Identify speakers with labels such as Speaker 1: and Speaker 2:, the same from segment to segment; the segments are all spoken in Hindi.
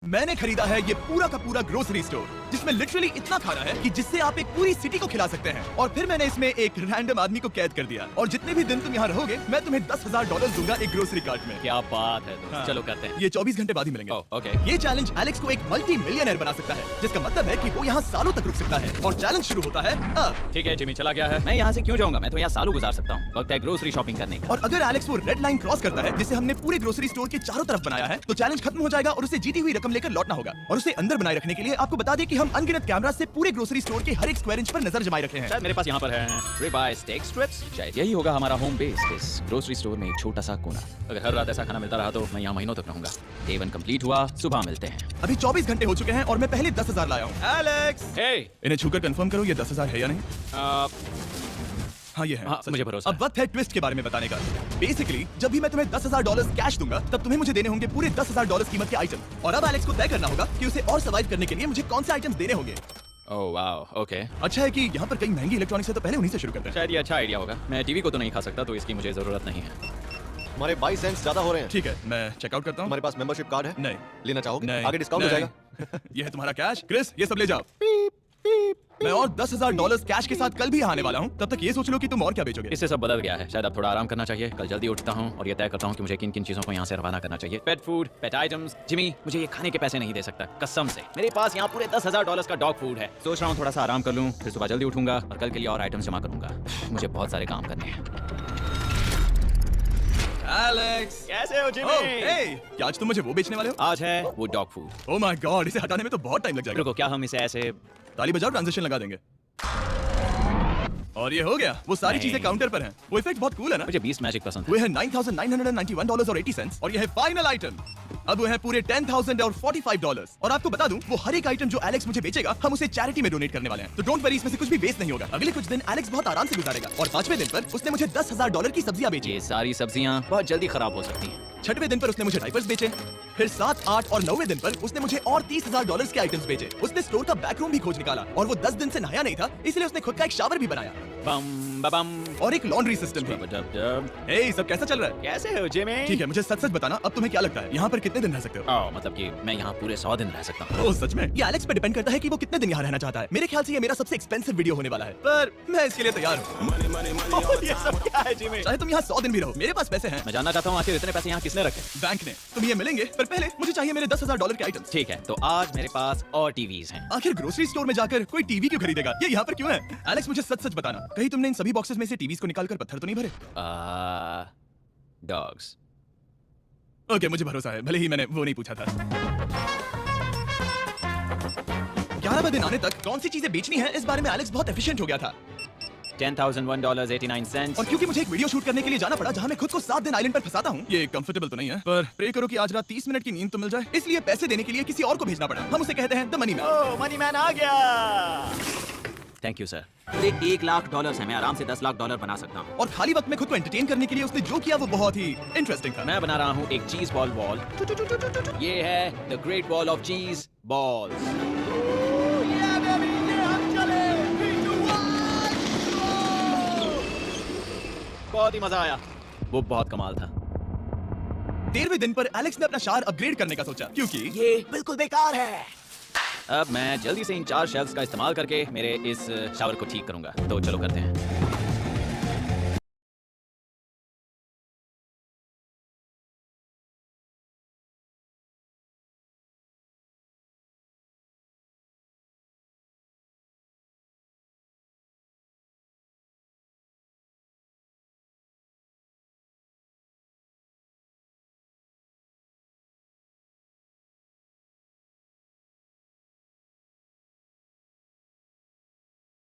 Speaker 1: मैंने खरीदा है ये पूरा का पूरा ग्रोसरी स्टोर जिसमें लिटरली इतना खाना है कि जिससे आप एक पूरी सिटी को खिला सकते हैं। और फिर मैंने इसमें एक रैंडम आदमी को कैद कर दिया और जितने भी दिन तुम यहाँ रहोगे मैं तुम्हें $10,000 दूंगा एक ग्रोसरी कार्ट में।
Speaker 2: क्या बात है दोस्त।
Speaker 1: हाँ।
Speaker 2: चलो करते हैं।
Speaker 1: ये 24 घंटे बाद ही मिलेंगे।
Speaker 2: ओके।
Speaker 1: ये चैलेंज एलेक्स को एक मल्टी मिलियनर बना सकता है जिसका मतलब है कि वो यहाँ सालों तक रुक सकता है। और चैलेंज शुरू होता है अब।
Speaker 2: ठीक है जिमी चला गया है। मैं यहाँ से क्यों जाऊंगा, मैं तो यहाँ सालों गुजार सकता हूँ। वक्त है ग्रोसरी शॉपिंग करने का।
Speaker 1: और अगर एलेक्स वो रेड लाइन क्रॉस करता है जिसे हमने पूरे ग्रोसरी स्टोर के चारों तरफ बनाया है तो चैलेंज खत्म हो जाएगा और उसे जीती हुई रकम लेकर लौटना होगा। और उसे अंदर बनाए रखने के लिए आपको बता दें कि हम अनगिनत कैमरा से पूरे ग्रोसरी स्टोर के हर एक स्क्वायर इंच पर नजर जमाए रखे हैं।
Speaker 2: शायद मेरे पास यहाँ पर है रिबाई स्टेक स्ट्रिप्स। शायद यही होगा हमारा होम बेस इस ग्रोसरी स्टोर में एक छोटा सा कोना। अगर हर रात ऐसा खाना मिलता रहा तो मैं यहाँ महीनों तक रहूंगा। डे 1 कंप्लीट हुआ, सुबह मिलते हैं।
Speaker 1: अभी 24 घंटे हो चुके हैं और मैं पहले 10,000 लाया हूँ। एलेक्स
Speaker 2: हे
Speaker 1: इन्हें छूकर कंफर्म करो ये 10,000 है या नहीं। हाँ ये है।
Speaker 2: हाँ, मुझे भरोसा
Speaker 1: अब वक्त है ट्विस्ट के बारे में बताने का। बेसिकली जब भी मैं तुम्हें $10,000 कैश दूंगा तब तुम्हें मुझे देने होंगे पूरे $10,000 कीमत के आइटम। और अब एलेक्स को तय करना होगा कि उसे और सर्वाइव करने के लिए मुझे कौन से आइटम्स देने होंगे।
Speaker 2: Oh wow okay.
Speaker 1: अच्छा है कि यहाँ पर कई महंगी इलेक्ट्रॉनिक्स है तो पहले उन्हीं से शुरू करते हैं।
Speaker 2: शायद ये अच्छा आइडिया होगा। मैं टीवी को तो नहीं खा सकता तो इसकी मुझे जरूरत नहीं है।
Speaker 3: हमारे 22 सेंट्स ज्यादा हो रहे हैं।
Speaker 1: ठीक है मैं चेकआउट करता हूँ।
Speaker 3: हमारे पास मेंबरशिप कार्ड है।
Speaker 1: नहीं
Speaker 3: लेना चाहोगे?
Speaker 1: नहीं
Speaker 3: आगे डिस्काउंट हो
Speaker 1: नहीं।
Speaker 3: जाएगा।
Speaker 1: ये है तुम्हारा कैश। क्रिस ये सब ले जाओ। मैं और $10,000 कैश के साथ कल भी आने वाला हूँ। तब तक ये सोच लो कि तुम और क्या बेचोगे।
Speaker 2: इससे सब बदल गया है। शायद अब थोड़ा आराम करना चाहिए। कल जल्दी उठता हूँ और ये तय करता हूँ कि मुझे किन किन चीजों को यहाँ से रवाना करना चाहिए। पेट फूड, पेट आइटम्स। जिमी मुझे ये खाने के पैसे नहीं दे सकता कसम से। मेरे पास यहाँ पूरे $10,000 का डॉग फूड है। सोच रहा हूँ थोड़ा सा आराम कर लूँ, फिर सुबह जल्दी उठूंगा और कल के लिए और आइटम्स जमा करूंगा। मुझे बहुत सारे काम करने हैं।
Speaker 1: एलेक्स
Speaker 2: कैसे हो
Speaker 1: ओह हे क्या आज तुम मुझे वो बेचने वाले हो।
Speaker 2: आज है वो dog food.
Speaker 1: Oh my God इसे हटाने में तो बहुत टाइम लग जाएगा।
Speaker 2: रुको क्या हम इसे ऐसे
Speaker 1: ताली बजाओ ट्रांजिशन लगा देंगे। और ये हो गया। वो सारी
Speaker 2: नहीं।
Speaker 1: चीजें काउंटर पर हैं। वो इफेक्ट बहुत कूल है ना।
Speaker 2: मुझे 20 मैजिक पसंद है।
Speaker 1: वो है $9,991.80 और ये है फाइनल आइटम। अब वो है पूरे $10,045 और आपको बता दूं वो हर एक आइटम जो एलेक्स मुझे बेचेगा हम उसे चैरिटी में डोनेट करने वाले हैं। तो डोंट वरी इसमें से कुछ भी वेस्ट नहीं होगा। अगले कुछ दिन एलेक्स बहुत आराम से गुजारेगा और 5वें दिन पर उसने मुझे $10,000 की सब्जियां बेची।
Speaker 2: ये सारी सब्जियां बहुत जल्दी खराब हो सकती हैं।
Speaker 1: 6वें दिन पर उसने मुझे डाइपर्स बेचे। फिर 7, 8 और 9वें दिन पर उसने मुझे और $30,000 के आइटम्स बेचे। उसने स्टोर का बैकरूम भी खोज निकाला और वो 10 दिन से नहाया नहीं था इसलिए उसने खुद का एक शावर भी बनाया
Speaker 2: बम बम
Speaker 1: और एक लॉन्ड्री सिस्टम भी। ए सब कैसा चल रहा है।
Speaker 2: कैसे हो जिमी?
Speaker 1: ठीक है मुझे सच सच बताना अब तुम्हें क्या लगता है यहाँ पर कितने दिन रह सकते हो।
Speaker 2: मतलब कि मैं यहाँ पूरे 100 दिन रह सकता हूँ।
Speaker 1: ओह सच में। ये एलेक्स पे डिपेंड करता है कि वो कितने दिन यहाँ रहना चाहता है। मेरे ख्याल से ये मेरा सबसे एक्सपेंसिव वीडियो होने वाला है पर मैं इसके लिए तैयार हूँ।
Speaker 2: ये सब क्या है जिमी?
Speaker 1: चाहे तुम यहाँ 100 दिन भी रहो मेरे पास पैसे हैं।
Speaker 2: मैं जानना चाहता हूँ आखिर इतने पैसे यहाँ किसने रखे?
Speaker 1: बैंक ने। तुम ये मिलेंगे पर पहले मुझे चाहिए मेरे $10,000 के आइटम्स।
Speaker 2: ठीक है तो आज मेरे पास और टीवीज हैं।
Speaker 1: आखिर ग्रोसरी स्टोर में जाकर कोई टीवी क्यों खरीदेगा। ये यहाँ पर क्यों है। एलेक्स मुझे सच सच बताना कहीं तुमने इन सभी बॉक्सेस में से टीवीज को निकालकर पत्थर तो नहीं भरे।
Speaker 2: डॉग्स।
Speaker 1: ओके मुझे भरोसा है भले ही मैंने वो नहीं पूछा था। 11वें दिन आने तक कौन सी चीजें बेचनी है इस बारे में एलेक्स बहुत एफिशिएंट हो गया था।
Speaker 2: $10,001.89।
Speaker 1: और क्योंकि मुझे एक वीडियो शूट करने के लिए जाना पड़ा जहाँ मैं खुद को 7 दिन आइलैंड पर फंसाता हूँ। ये कंफर्टेबल तो नहीं है पर प्रे करो कि आज रात 30 मिनट की नींद तो मिल जाए। इसलिए पैसे देने के लिए किसी और को भेजना पड़ा। हम उसे कहते हैं the money man.
Speaker 2: Oh money man आ गया। Thank you sir. मेरे $1 लाख है। मैं आराम से $10 लाख बना सकता हूँ।
Speaker 1: और खाली वक्त में खुद को एंटरटेन करने के लिए उसने जो किया वो बहुत ही इंटरेस्टिंग था।
Speaker 2: मैं बना रहा हूँ एक चीज बॉल वॉल। ये है द ग्रेट वॉल ऑफ चीज बॉल्स। बहुत ही मजा आया। वो बहुत कमाल था।
Speaker 1: 13वें दिन पर एलेक्स ने अपना शावर अपग्रेड करने का सोचा क्योंकि
Speaker 2: ये बिल्कुल बेकार है। अब मैं जल्दी से इन 4 शेल्फ्स का इस्तेमाल करके मेरे इस शावर को ठीक करूंगा। तो चलो करते हैं।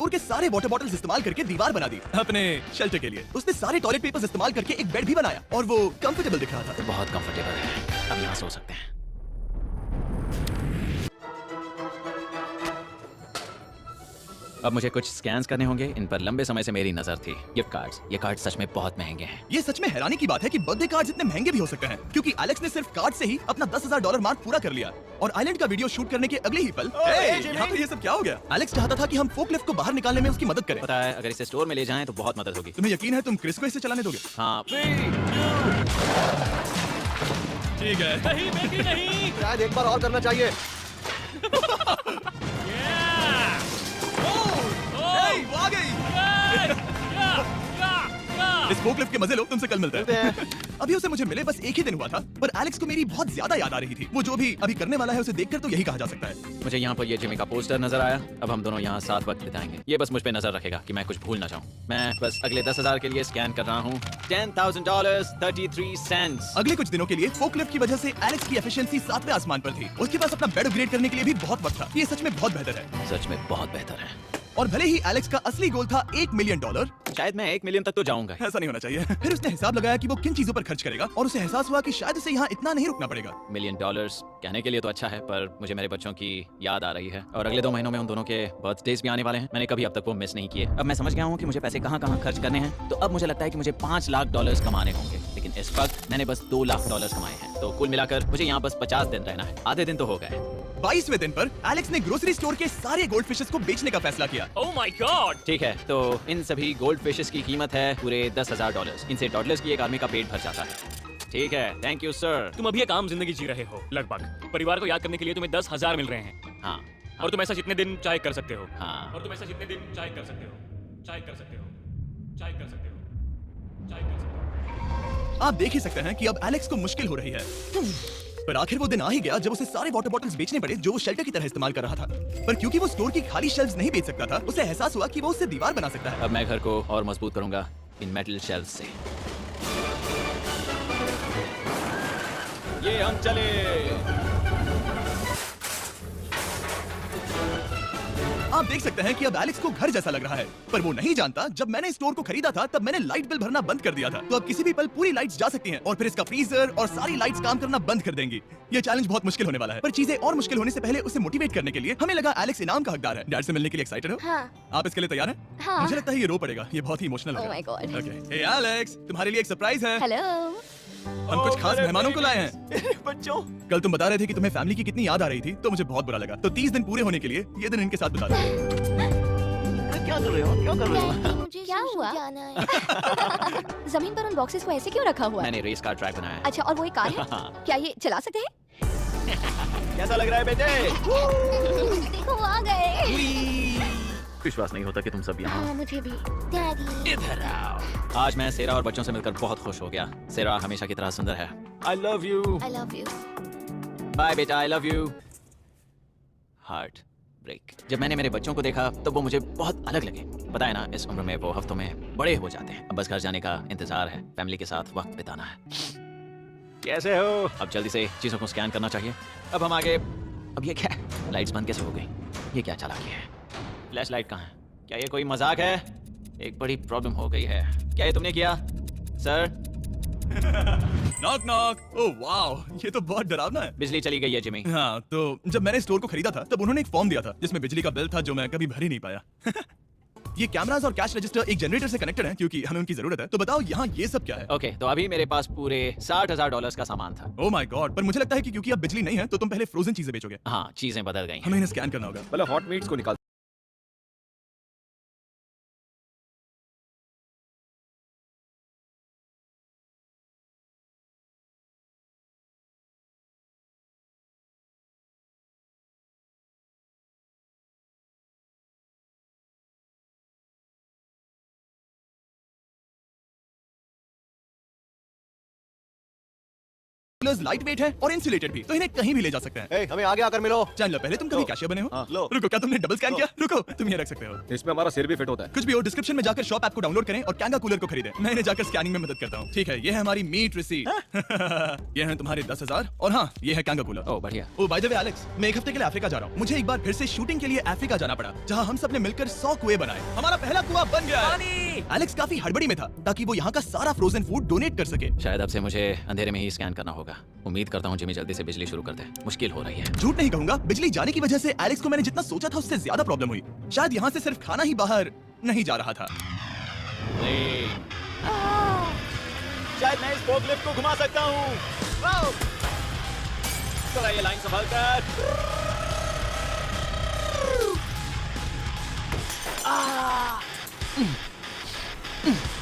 Speaker 1: स्टोर के सारे वाटर बॉटल्स इस्तेमाल करके दीवार बना दी अपने शेल्टर के लिए। उसने सारे टॉयलेट पेपर्स इस्तेमाल करके एक बेड भी बनाया और वो कंफर्टेबल दिख रहा था।
Speaker 2: बहुत कंफर्टेबल है। अब यहाँ सो सकते हैं। अब मुझे कुछ स्कैन्स करने होंगे। इन पर लंबे समय से मेरी नजर थी। Gift cards. ये कार्ड सच में बहुत महंगे हैं।
Speaker 1: ये सच में हैरानी की बात है कि बर्थडे कार्ड्स इतने महंगे भी हो सकते हैं क्योंकि एलेक्स ने सिर्फ कार्ड से ही अपना $10,000 मार्क पूरा कर लिया। और आइलैंड का वीडियो शूट करने के अगले ही पल यहाँ पर ये सब क्या हो गया। एलेक्स चाहता था कि हम फोकलिफ्ट को बाहर निकालने में उसकी मदद करें।
Speaker 2: पता है अगर इसे स्टोर में ले जाएं तो बहुत मदद होगी।
Speaker 1: तुम्हें यकीन है तुम क्रिस को इसे चलाने दोगे।
Speaker 2: हाँ।
Speaker 1: ठीक है।
Speaker 4: नहीं बेटी नहीं।
Speaker 3: शायद एक बार और करना चाहिए।
Speaker 1: Hey, वो आ गई। इस फोकलिफ्ट के मजे लो, तुमसे कल मिलते हैं। अभी उसे मुझे मिले बस एक ही दिन हुआ था, पर एलेक्स को मेरी बहुत ज्यादा याद आ रही थी। वो जो भी अभी करने वाला है उसे देखकर तो यही कहा जा सकता है।
Speaker 2: मुझे यहाँ पर ये जिमी का पोस्टर नजर आया। अब हम दोनों यहाँ साथ वक्त बिताएंगे। ये बस मुझ पे नजर रखेगा कि मैं कुछ भूल ना जाऊँ। मैं बस अगले 10,000 के लिए स्कैन कर रहा हूँ। $10,000 33 सेंट्स।
Speaker 1: अगले कुछ दिनों के लिए फोकलिफ्ट की वजह से एलेक्स की एफिशिएंसी 7वें आसमान पर थी। उसके पास अपना बेड अपग्रेड करने के लिए भी बहुत वक्त था। ये सच में बहुत बेहतर है।
Speaker 2: सच में बहुत बेहतर है।
Speaker 1: और भले ही एलेक्स का असली गोल था $1 मिलियन,
Speaker 2: शायद मैं 1 मिलियन तक तो जाऊंगा।
Speaker 1: ऐसा नहीं होना चाहिए। फिर उसने हिसाब लगाया कि वो किन चीजों पर खर्च करेगा और उसे एहसास हुआ कि शायद उसे यहाँ इतना नहीं रुकना पड़ेगा।
Speaker 2: $1 मिलियन कहने के लिए तो अच्छा है, पर मुझे मेरे बच्चों की याद आ रही है और अगले 2 महीनों में उन दोनों के बर्थडेज भी आने वाले हैं। मैंने कभी अब तक वो मिस नहीं किए। अब मैं समझ गया हूँ कि मुझे पैसे कहाँ कहाँ खर्च करने हैं। तो अब मुझे लगता है कि मुझे $5 लाख कमाने होंगे, लेकिन इस वक्त मैंने बस $2 लाख कमाए हैं। तो कुल मिलाकर मुझे यहाँ बस 50 दिन रहना है। आधे दिन तो हो गए।
Speaker 1: 22वें दिन पर एलेक्स ने ग्रोसरी स्टोर के सारे गोल्ड फिशेस को बेचने का फैसला किया।
Speaker 4: Oh my God.
Speaker 2: ठीक है, तो इन सभी गोल्ड फिशेस की कीमत है पूरे $10,000। इनसे डॉलर्स की एक आदमी का पेट भर जाता है। ठीक है, थैंक यू सर।
Speaker 4: तुम अभी एक आम जिंदगी जी रहे हो लगभग। परिवार को याद करने के लिए तुम्हें 10,000 मिल रहे हैं।
Speaker 2: हाँ
Speaker 4: और तुम ऐसा जितने दिन चाहे कर सकते हो।
Speaker 2: हाँ।
Speaker 4: और तुम ऐसा जितने दिन चाहे कर सकते हो। चाहे कर सकते हो। चाहे कर सकते हो। चाहे कर सकते हो।
Speaker 1: आप देख ही सकते हैं कि अब एलेक्स को मुश्किल हो रही है। पर आखिर वो दिन आ ही गया जब उसे सारे वाटर बॉटल्स बेचने पड़े जो वो शेल्टर की तरह इस्तेमाल कर रहा था। पर क्योंकि वो स्टोर की खाली शेल्फ्स नहीं बेच सकता था, उसे एहसास हुआ कि वो उससे दीवार बना सकता है।
Speaker 2: अब मैं घर को और मजबूत करूंगा इन मेटल शेल्फ से। ये हम चले।
Speaker 1: आप देख सकते हैं कि अब एलेक्स को घर जैसा लग रहा है, पर वो नहीं जानता जब मैंने स्टोर को खरीदा था तब मैंने लाइट बिल भरना बंद कर दिया था। तो अब किसी भी पल पूरी लाइट्स जा सकती हैं और फिर इसका फ्रीजर और सारी लाइट्स काम करना बंद कर देंगी। ये चैलेंज बहुत मुश्किल होने वाला है, पर चीजें और मुश्किल होने से पहले उसे मोटिवेट करने के लिए हमें लगा एलेक्स इनाम का हकदार है। डैड से मिलने के लिए एक्साइटेड हो?
Speaker 5: हाँ।
Speaker 1: आप इसके लिए तैयार हैं?
Speaker 5: हाँ।
Speaker 1: मुझे लगता है ये रो पड़ेगा। ये बहुत ही इमोशनल
Speaker 5: Oh my God.
Speaker 1: Okay, hey Alex, तुम्हारे लिए एक सरप्राइज है।
Speaker 5: हेलो।
Speaker 1: हम कुछ खास मेहमानों को लाए हैं।
Speaker 3: बच्चों,
Speaker 1: कल तुम बता रहे थे कि तुम्हें फैमिली की कितनी याद आ रही थी, तो मुझे बहुत बुरा लगा। तो 30 दिन पूरे होने के लिए ये दिन इनके साथ बिता दो।
Speaker 3: क्या कर रहे हो? क्या कर रहे हो?
Speaker 5: डैडी, मुझे
Speaker 6: क्या
Speaker 5: सुसु
Speaker 6: हुआ?
Speaker 5: जाना है।
Speaker 6: जमीन पर उन बॉक्सेस को ऐसे क्यों रखा हुआ है?
Speaker 2: मैंने रेस कार ट्रैक बनाया है।
Speaker 6: अच्छा, और वो एक कार है? क्या ये चला सकते हैं?
Speaker 3: कैसा लग रहा है बेटे?
Speaker 5: देखो वो आ गए।
Speaker 2: विश्वास नहीं होता कि तुम सब यहाँ
Speaker 5: हाँ, मुझे भी। डैडी।
Speaker 2: इधर आओ। आज मैं सेरा और बच्चों से मिलकर बहुत खुश हो गया। सेरा हमेशा की तरह सुंदर है। I love you.
Speaker 5: I love you.
Speaker 2: Bye बेटा, I love you. Heart break. जब मैंने मेरे बच्चों को देखा तब वो मुझे बहुत अलग लगे। पता है ना, इस उम्र में वो हफ्तों में बड़े हो जाते हैं। अब बस घर जाने का इंतजार है, फैमिली के साथ वक्त बिताना है। कैसे हो? अब जल्दी से चीजों को स्कैन करना चाहिए। अब हम आगे। अब ये क्या? लाइट्स बंद कैसे हो गई? ये क्या चालाकी है? फ्लैश लाइट कहाँ है? क्या ये कोई मजाक है? एक बड़ी प्रॉब्लम हो गई है। क्या ये तुमने किया sir?
Speaker 1: Knock knock. Oh wow, ये तो बहुत डरावना है।
Speaker 2: बिजली चली गई है जिमी।
Speaker 1: हाँ, तो जब मैंने स्टोर को खरीदा था तब उन्होंने एक फॉर्म दिया था जिसमें बिजली का बिल था जो मैं कभी भर ही नहीं पाया। ये कैमरास और कैश रजिस्टर एक जनरेटर से कनेक्टेड है क्योंकि हमें उनकी जरूरत है। तो बताओ यहाँ ये सब क्या है?
Speaker 2: ओके, तो अभी मेरे पास पूरे $60,000 का सामान था।
Speaker 1: ओह माय गॉड, पर मुझे लगता है कि क्योंकि अब बिजली नहीं है तो तुम पहले फ्रोजन चीजें बेचोगे।
Speaker 2: हाँ, चीजें बदल गई हैं।
Speaker 1: हमें इन्हें स्कैन करना होगा।
Speaker 3: पहले हॉट मीट्स को निकाल।
Speaker 1: लाइट वेट है और इंसुलेटेड भी, तो इन्हें कहीं भी ले जा सकते हैं।
Speaker 3: ए, हमें आगे आकर मिलो।
Speaker 1: चैनलर, पहले तुम कभी
Speaker 3: लो।
Speaker 1: कैशियर बने हो?
Speaker 3: हाँ, लो।
Speaker 1: रुको, क्या तुमने डबल स्कैन किया? रुको, तुम ये रख सकते हो।
Speaker 3: इसमें हमारा सिर भी फिट होता है।
Speaker 1: कुछ भी हो, डिस्क्रिप्शन में जाकर शॉप ऐप को डाउनलोड करें और कैंगा कूलर को खरीदें। मैं इन्हें जाकर स्कैनिंग में मदद करता हूँ। ठीक है, ये है हमारी मीट रिसीट। ये है तुम्हारे 10,000 और हाँ, ये है कैंगा कूलर।
Speaker 2: ओह बढ़िया।
Speaker 1: ओ बाय द वे एलेक्स, मैं एक हफ्ते के लिए अफ्रीका जा रहा हूँ। मुझे एक बार फिर से शूटिंग के लिए अफ्रीका जाना पड़ा, जहाँ हम सब ने मिलकर 100 कुएं बनाए। हमारा पहला कुआं बन गया है। एलेक्स काफी हड़बड़ी में था ताकि वो यहाँ का सारा फ्रोजन फूड डोनेट कर सके।
Speaker 2: शायद अब से मुझे अंधेरे में ही स्कैन करना होगा। उम्मीद करता हूँ जिमी जल्दी से बिजली शुरू कर दे। मुश्किल हो रही है।
Speaker 1: झूठ नहीं कहूंगा, बिजली जाने की वजह से एलेक्स को मैंने जितना सोचा था उससे ज्यादा प्रॉब्लम हुई। शायद यहाँ से सिर्फ खाना ही बाहर नहीं जा रहा था।
Speaker 2: शायद मैं इस फोकलिफ्ट को घुमा सकता हूँ। थोड़ा ये लाइन संभाल कर।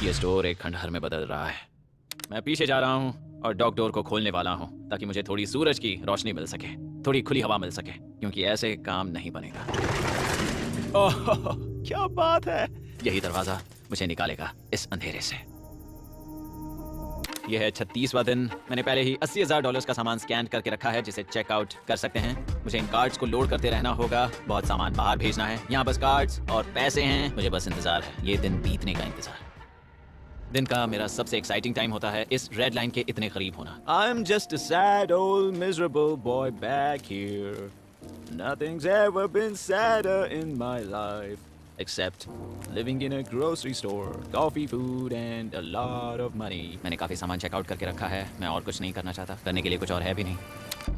Speaker 2: ये स्टोर एक खंडहर में बदल रहा है। मैं पीछे जा रहा हूँ और डॉग डोर को खोलने वाला हूँ ताकि मुझे थोड़ी सूरज की रोशनी मिल सके, थोड़ी खुली हवा मिल सके, क्योंकि ऐसे काम नहीं बनेगा। ओह, क्या बात है! यही दरवाजा मुझे निकालेगा इस अंधेरे से। यह है 36वां दिन। मैंने पहले ही $80,000 का सामान स्कैन करके रखा है जिसे चेकआउट कर सकते हैं। मुझे इन कार्ड्स को लोड करते रहना होगा। बहुत सामान बाहर भेजना है। यहाँ बस कार्ड्स और पैसे हैं। मुझे बस इंतजार है, ये दिन बीतने का इंतजार। दिन का मेरा सबसे एक्साइटिंग टाइम होता है इस रेड लाइन के इतने करीब होना। I am just a sad old miserable boy back here. Nothing's ever been sadder in my life. Except living in a grocery store, coffee, food and a lot of money. मैंने काफी सामान चेकआउट करके रखा है। मैं और कुछ नहीं करना चाहता। करने के लिए कुछ और है भी नहीं।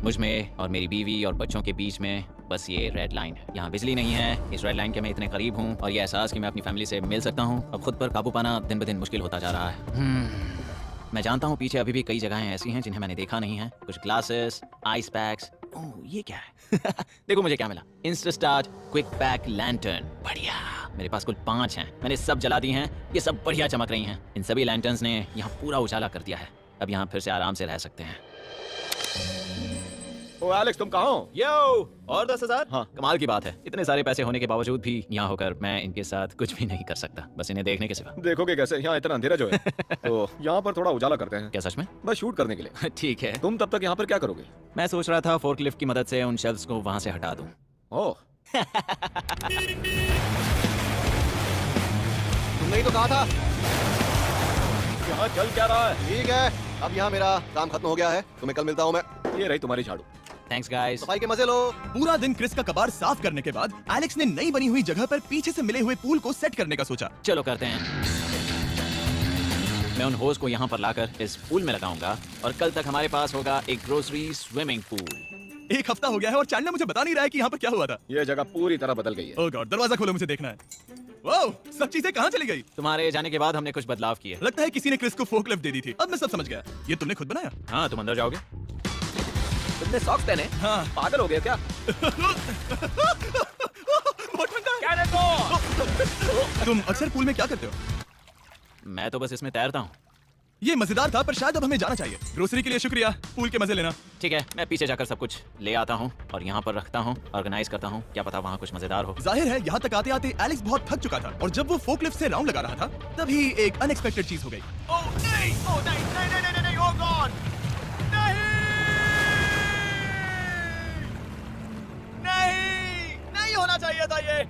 Speaker 2: मुझ में और मेरी बीवी और बच्चों के बीच में बस ये रेड लाइन है। यहाँ बिजली नहीं है। इस रेड लाइन के मैं इतने करीब हूँ और ये एहसास कि मैं अपनी फैमिली से मिल सकता हूँ अब खुद पर काबू पाना दिन ब दिन मुश्किल होता जा रहा है। मैं जानता हूँ पीछे अभी भी कई जगहें ऐसी हैं जिन्हें मैंने देखा नहीं है। कुछ ग्लासेस, आइस पैक्स। ओह, ये क्या है? देखो मुझे क्या मिला। Insta start quick pack lantern. बढ़िया। मेरे पास कुल 5 हैं। मैंने सब जला दी हैं। ये सब बढ़िया चमक रही हैं। इन सभी लैंटर्न्स ने यहाँ पूरा उजाला कर दिया है। अब यहाँ फिर से आराम से रह सकते हैं।
Speaker 3: ओ एलेक्स, तुम कहाँ हो?
Speaker 2: यो, और 10,000? हाँ, कमाल की बात है। इतने सारे पैसे होने के बावजूद भी यहाँ होकर मैं इनके साथ कुछ भी नहीं कर सकता, बस इन्हें देखने के सिवा।
Speaker 3: देखोगे कैसे? यहाँ इतना अंधेरा जो है। तो यहाँ पर थोड़ा उजाला करते हैं।
Speaker 2: क्या सच में?
Speaker 3: बस शूट करने के लिए।
Speaker 2: ठीक है।
Speaker 3: तुम तब तक यहाँ पर क्या करोगे?
Speaker 2: मैं सोच रहा था फोर्कलिफ्ट की मदद से उन शेल्फ्स को वहाँ से हटा दूँ।
Speaker 3: ओह, तुमने ही तो कहा था। यहाँ चल क्या रहा है? ठीक है, अब यहाँ मेरा काम खत्म हो गया है। तुम्हें कल मिलता हूँ मैं। ये रही तुम्हारी झाड़ू।
Speaker 2: Thanks guys.
Speaker 3: सफाई के मजे लो।
Speaker 1: पूरा दिन क्रिस का कबाड़ साफ करने के बाद एलेक्स ने नई बनी हुई जगह पर पीछे से मिले हुए पूल को सेट करने का सोचा।
Speaker 2: चलो करते हैं। मैं उन होज को यहाँ पर लाकर इस पूल में लगाऊंगा और कल तक हमारे पास होगा एक ग्रोसरी स्विमिंग पूल।
Speaker 1: 1 हफ्ता हो गया है और चैंडलर मुझे बता नहीं रहा है कि यहाँ पर क्या हुआ था।
Speaker 3: ये जगह पूरी तरह बदल गई है।
Speaker 1: ओह गॉड, दरवाजा खोलो, मुझे देखना है। वाओ, सब चीजें कहाँ चली गई?
Speaker 2: तुम्हारे जाने के बाद हमने कुछ बदलाव किए।
Speaker 1: लगता है किसी ने क्रिस को फोर्कलिफ्ट दे दी थी। अब मैं सब समझ गया। ये तुमने खुद बनाया?
Speaker 2: हाँ, तुम अंदर जाओगे?
Speaker 3: तुमने सॉक्स पहने?
Speaker 1: हाँ।
Speaker 3: पागल हो गए क्या?
Speaker 1: बहुत ठंडा है। तुम अक्सर पूल में क्या करते हो?
Speaker 2: मैं तो बस इसमें तैरता हूँ।
Speaker 1: ये मजेदार था, पर शायद अब हमें जाना चाहिए। ग्रोसरी के लिए शुक्रिया, पूल के मजे लेना।
Speaker 2: ठीक है, मैं पीछे जाकर सब कुछ ले आता हूँ और यहाँ पर रखता हूँ, ऑर्गेनाइज करता हूँ। क्या पता वहाँ कुछ मजेदार हो।
Speaker 1: जाहिर है यहाँ तक आते आते एलेक्स बहुत थक चुका था और जब वो फोर्कलिफ्ट से राउंड लगा रहा था तभी एक अनएक्सपेक्टेड चीज हो गई।
Speaker 3: ओह नहीं, ओह नहीं, नहीं, नहीं, नहीं, नहीं, ओह गॉड! नहीं होना चाहिए था ये।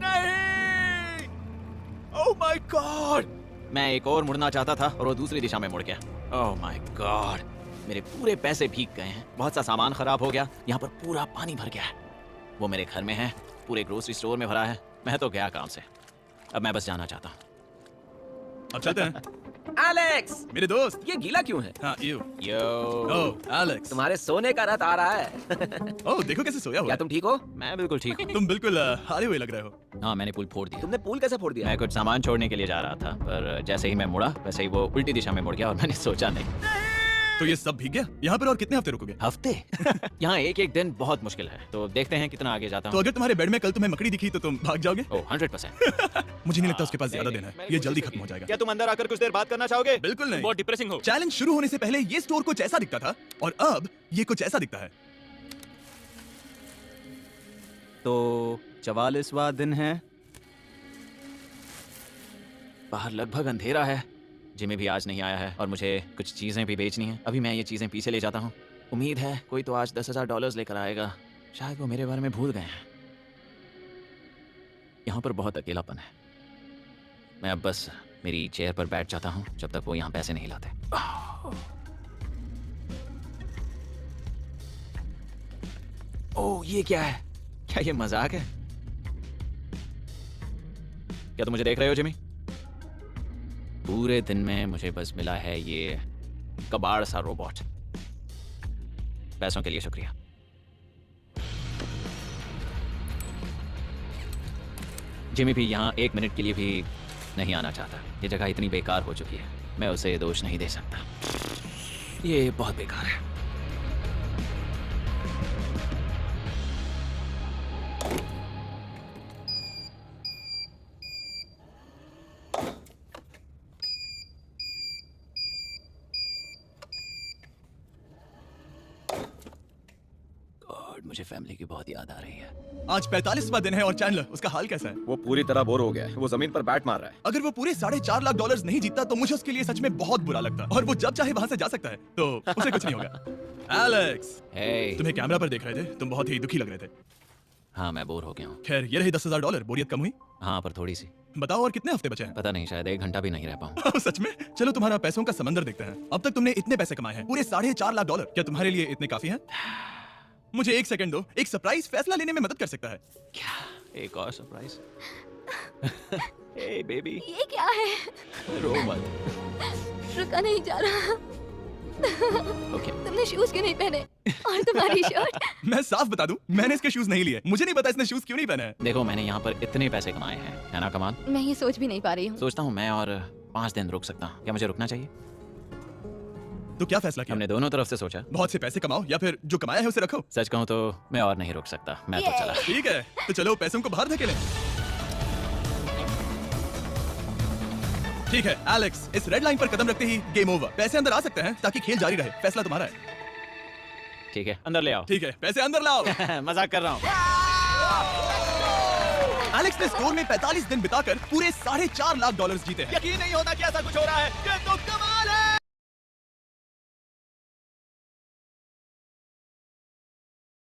Speaker 3: नहीं, ओह माय गॉड!
Speaker 2: मैं एक और मुड़ना चाहता था और वो दूसरी दिशा में मुड़ गया। ओह माय गॉड, मेरे पूरे पैसे भीग गए हैं। बहुत सा सामान खराब हो गया। यहाँ पर पूरा पानी भर गया है। वो मेरे घर में है, पूरे ग्रोसरी स्टोर में भरा है। मैं तो गया काम से। अब मैं बस जाना चाहता हूँ।
Speaker 1: अब चलते हैं।
Speaker 3: एलेक्स,
Speaker 1: मेरे दोस्त।
Speaker 3: ये गीला क्यों है?
Speaker 1: हाँ, यू।
Speaker 2: Yo,
Speaker 1: oh Alex.
Speaker 3: तुम्हारे सोने का रात आ रहा है।
Speaker 1: ओह देखो कैसे सोया हुआ
Speaker 3: क्या
Speaker 1: है।
Speaker 3: तुम ठीक हो?
Speaker 2: मैं बिल्कुल ठीक हूँ।
Speaker 1: तुम बिल्कुल हारे हुए लग रहे हो।
Speaker 2: हाँ, मैंने पुल फोड़ दिया।
Speaker 3: तुमने पूल कैसे फोड़ दिया?
Speaker 2: मैं कुछ सामान छोड़ने के लिए जा रहा था, पर जैसे ही मैं मुड़ा वैसे ही वो उल्टी दिशा में मुड़ गया और मैंने सोचा नहीं।
Speaker 1: तो ये सब भीग गया। यहाँ पर और कितने हफ्ते रुकोगे?
Speaker 2: हफ्ते? यहाँ एक एक दिन बहुत मुश्किल है, तो देखते हैं कितना आगे जाता
Speaker 1: तो
Speaker 2: हूँ।
Speaker 1: अगर तुम्हारे बेड में कल तुम्हें मकड़ी दिखी तो तुम भाग जाओगे?
Speaker 2: ओह 100%।
Speaker 1: मुझे नहीं लगता उसके पास ज्यादा दिन है। ये जल्दी खत्म हो जाएगा।
Speaker 2: क्या तुम अंदर आकर कुछ देर बात करना चाहोगे?
Speaker 1: बिल्कुल नहीं।
Speaker 4: बहुत डिप्रेसिंग हो।
Speaker 1: चैलेंज शुरू होने से पहले ये स्टोर कुछ ऐसा दिखता था और अब ये कुछ ऐसा दिखता है।
Speaker 2: तो 44वां दिन है। बाहर लगभग अंधेरा है। जिमी भी आज नहीं आया है और मुझे कुछ चीजें भी बेचनी हैं। अभी मैं ये चीजें पीछे ले जाता हूँ। उम्मीद है कोई तो आज $10,000 लेकर आएगा। शायद वो मेरे बारे में भूल गए हैं। यहाँ पर बहुत अकेलापन है। मैं अब बस मेरी चेयर पर बैठ जाता हूँ जब तक वो यहाँ पैसे नहीं लाते। ओह ये क्या है? क्या ये मजाक है? क्या तुम मुझे देख रहे हो जिमी? पूरे दिन में मुझे बस मिला है ये कबाड़ सा रोबोट। पैसों के लिए शुक्रिया। जिमी भी यहाँ 1 मिनट के लिए भी नहीं आना चाहता। ये जगह इतनी बेकार हो चुकी है, मैं उसे दोष नहीं दे सकता। ये बहुत बेकार है। मुझे फैमिली की बहुत याद आ रही है।
Speaker 1: आज 45वां दिन है और चैंडलर, उसका हाल कैसा है?
Speaker 3: वो पूरी तरह बोर हो गया है। वो जमीन पर बैट मार रहा है।
Speaker 1: अगर वो पूरे $4.5 लाख नहीं जीतता तो मुझे उसके लिए सच में बहुत बुरा लगता, और वो जब चाहे वहां से जा सकता है, तो उसे कुछ नहीं होगा। एलेक्स,
Speaker 2: Hey,
Speaker 1: तुम्हें कैमरा पर देख रहे थे, तुम बहुत ही दुखी लग रहे थे।
Speaker 2: हाँ मैं बोर हो गया हूँ।
Speaker 1: खैर, ये रही $10,000, बोरियत कम हुई?
Speaker 2: हाँ पर थोड़ी सी।
Speaker 1: बताओ और कितने हफ्ते बचे हैं?
Speaker 2: पता नहीं, शायद 1 घंटा भी नहीं रह पाऊँ।
Speaker 1: सच में? चलो तुम्हारा पैसों का समंदर देखते हैं। अब तक तुमने इतने पैसे कमाए हैं, पूरे $4.5 लाख। क्या तुम्हारे लिए इतने काफी हैं? मुझे 1 सेकंड दो, एक सरप्राइज फैसला लेने में मदद कर सकता है।
Speaker 2: क्या? एक और सरप्राइज? Hey बेबी,
Speaker 5: ये क्या है?
Speaker 2: रो मत।
Speaker 5: रुका नहीं जा रहा।
Speaker 2: ओके।
Speaker 5: तुमने शूज क्यों नहीं पहने? और तुम्हारी शर्ट?
Speaker 1: मैं साफ बता दूं, मैंने इसके शूज नहीं लिए। मुझे नहीं पता इसने शूज क्यों नहीं पहने हैं।
Speaker 2: देखो मैंने यहाँ पर इतने पैसे कमाए हैं, है ना कमाल?
Speaker 6: मैं ये सोच भी नहीं पा रही हूँ।
Speaker 2: सोचता हूँ मैं और 5 दिन रुक सकता हूँ। क्या मुझे रुकना चाहिए?
Speaker 1: तो क्या फैसला किया?
Speaker 2: हमने दोनों तरफ से सोचा।
Speaker 1: बहुत से पैसे कमाओ या फिर जो कमाया है उसे रखो।
Speaker 2: सच कहूँ तो मैं और नहीं रुक सकता, मैं तो चला।
Speaker 1: ठीक है, तो चलो पैसों को बाहर धकेलें। ठीक है एलेक्स, इस रेड लाइन पर कदम रखते ही गेम ओवर। पैसे अंदर आ सकते हैं ताकि खेल जारी रहे। फैसला तुम्हारा है।
Speaker 2: ठीक है, अंदर ले आओ।
Speaker 1: ठीक है, पैसे अंदर लाओ।
Speaker 2: मजाक कर रहा हूँ।
Speaker 1: एलेक्स ने स्टोर में 45 दिन बिताकर पूरे $4.5 लाख जीते हैं। यकीन नहीं होता कि ऐसा कुछ हो रहा है। ये तो कमाल है।